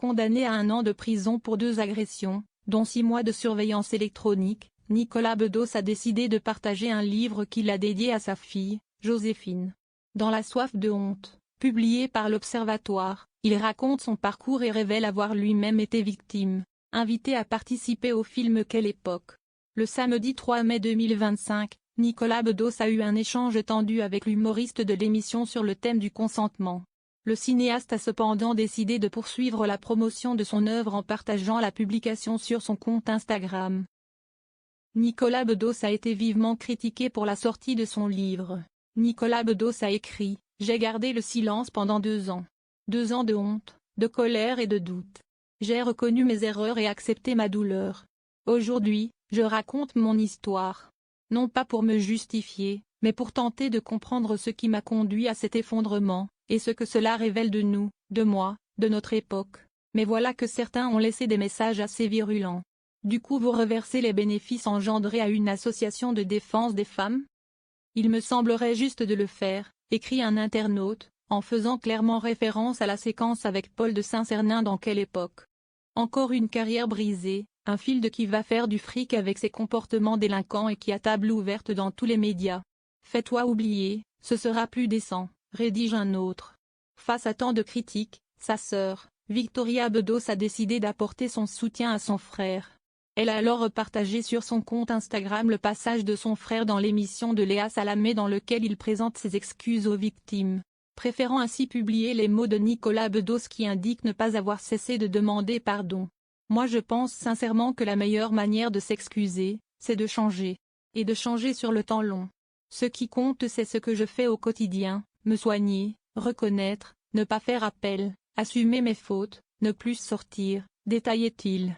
Condamné à 1 an de prison pour 2 agressions, dont 6 mois de surveillance électronique, Nicolas Bedos a décidé de partager un livre qu'il a dédié à sa fille, Joséphine. Dans La soif de honte, publié par l'Observatoire, il raconte son parcours et révèle avoir lui-même été victime. Invité à participer au film Quelle époque. Le samedi 3 mai 2025, Nicolas Bedos a eu un échange tendu avec l'humoriste de l'émission sur le thème du consentement. Le cinéaste a cependant décidé de poursuivre la promotion de son œuvre en partageant la publication sur son compte Instagram. Nicolas Bedos a été vivement critiqué pour la sortie de son livre. Nicolas Bedos a écrit « J'ai gardé le silence pendant 2 ans. 2 ans de honte, de colère et de doute. J'ai reconnu mes erreurs et accepté ma douleur. Aujourd'hui, je raconte mon histoire. Non pas pour me justifier, mais pour tenter de comprendre ce qui m'a conduit à cet effondrement, et ce que cela révèle de nous, de moi, de notre époque. Mais voilà que certains ont laissé des messages assez virulents. Du coup vous reversez les bénéfices engendrés à une association de défense des femmes? Il me semblerait juste de le faire, écrit un internaute, en faisant clairement référence à la séquence avec Paul de Saint-Cernin dans Quelle époque. Encore une carrière brisée, un Field qui va faire du fric avec ses comportements délinquants et qui a table ouverte dans tous les médias. Fais-toi oublier, ce sera plus décent, rédige un autre. Face à tant de critiques, sa sœur, Victoria Bedos a décidé d'apporter son soutien à son frère. Elle a alors partagé sur son compte Instagram le passage de son frère dans l'émission de Léa Salamé dans lequel il présente ses excuses aux victimes, préférant ainsi publier les mots de Nicolas Bedos qui indiquent ne pas avoir cessé de demander pardon. Moi je pense sincèrement que la meilleure manière de s'excuser, c'est de changer. Et de changer sur le temps long. Ce qui compte c'est ce que je fais au quotidien, me soigner, reconnaître, ne pas faire appel, assumer mes fautes, ne plus sortir, détaillait-il.